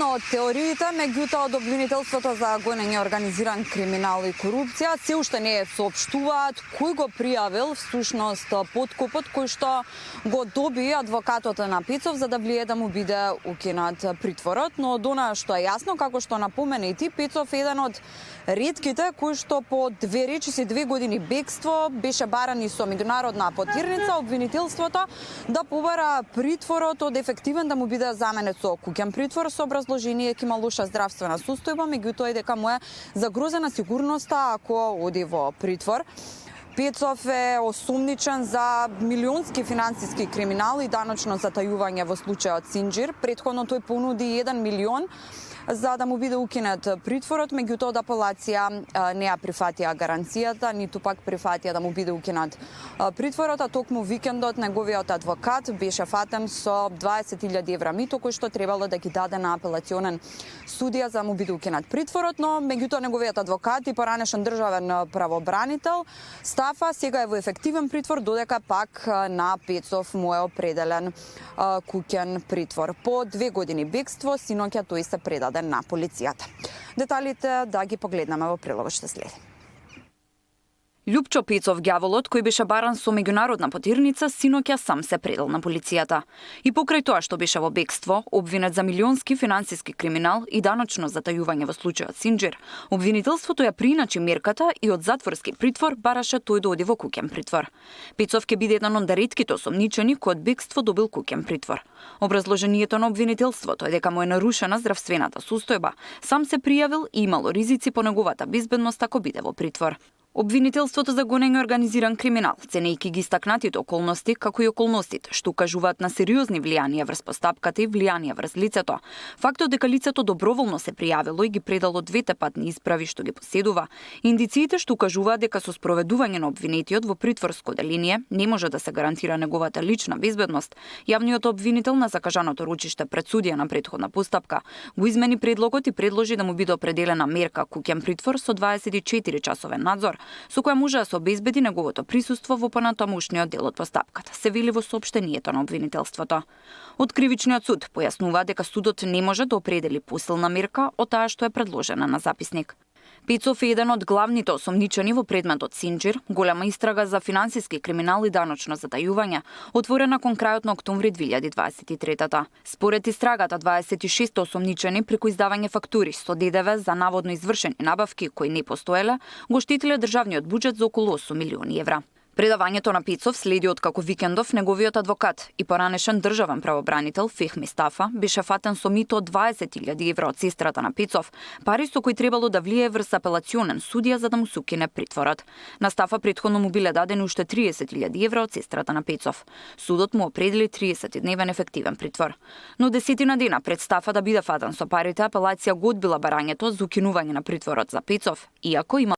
една од теориите, меѓутоа од обвинителството за гонење организиран криминал и корупција се уште не е соопштуваат кој го пријавил всушност подкупот кој што го доби адвокатот на Пецов за да влие да му биде укинат притворот, но од она што е јасно, како што напомена и ти, Пецов е еден од ретките кој што по 2 години бегство беше баран и со меѓународна потирница, обвинителството да побара притворот од ефективен да му биде заменет со куќен притвор со образложение дека има лоша здравствена состојба, меѓутоа и дека му е загрозена сигурноста ако оди во притвор. Пецов е осумничен за милионски финансиски криминал и даночно затајување во случајот Синџир. Претходно тој понуди 1 милион за да му биде укинет притворот, меѓутоа од апелација не ја прифатија гаранцијата, ниту пак прифатија да му биде укинат притворот, а токму викендот неговиот адвокат беше фатен со 20.000 евра мито кој што требало да ги даде на апелационен судија за да му биде укинат притворот, но меѓутоа неговиот адвокат и поранешен државен правобранител Стафа сега е во ефективен притвор, додека пак на Пецов му е определен куќен притвор. По 2 години бегство, синоќа тој се предаде на полицијата. Деталите да ги погледнеме во прилогот што следи. Љупчо Пецов ѓаволот, кој беше баран со меѓународна потирница, синоќа сам се предал на полицијата. И покрај тоа што беше во бегство, обвинет за милионски финансиски криминал и даночно затајување во случајот Синџир, обвинителството ја прииначи мерката и од затворски притвор бараше тој да оди во куќен притвор. Пецов ќе биде еден од ретките осомничени кој од бегство добил куќен притвор. Образложението на обвинителството е дека му е нарушена здравствената состојба, сам се пријавил и имало ризици по неговата безбедност ако биде во притвор. Обвинителството за гонење организиран криминал, ценејќи ги истакнатите околности, како и околностите што укажуваат на сериозни влијанија врз постапката и влијанија врз лицето, фактот дека лицето доброволно се пријавило и ги предало 2 патни исправи што ги поседува, индициите што укажуваат дека со спроведување на обвинетиот во притворско деление не може да се гарантира неговата лична безбедност, јавниот обвинител на закажаното рочиште пред судија на претходна постапка го измени предлогот и предложи да му биде определена мерка куќен притвор со 24 часовен надзор, со која може да се обезбеди неговото присуство во понатамошниот дел од постапката, се вели во соопштението на обвинителството. Од кривичниот суд појаснува дека судот не може да определи посилна мерка од таа што е предложена на записник. Пецов е еден од главните осомничени во предметот Синџир, голема истрага за финансиски криминал и даночно затајување, отворена кон крајот на октомври 2023. Според истрагата, 26 осомничени преку издавање фактури со ДДВ за наводно извршени набавки кои не постоеле, го штитиле државниот буџет за околу 8 милиони евра. Предавањето на Пецов следи од како викендов неговиот адвокат и поранешен државен правобранител Фехми Стафа беше фатен со мито од 20.000 евра од сестрата на Пецов, пари со кои требало да влие врз апелационен судија за да му се укине притворот. На Стафа претходно му биле дадени уште 30.000 евра од сестрата на Пецов. Судот му определи 30-дневен ефективен притвор. Но 10 дена пред Стафа да биде фатен со парите, апелација го одбила барањето за укинување на притворот за Пецов, иако има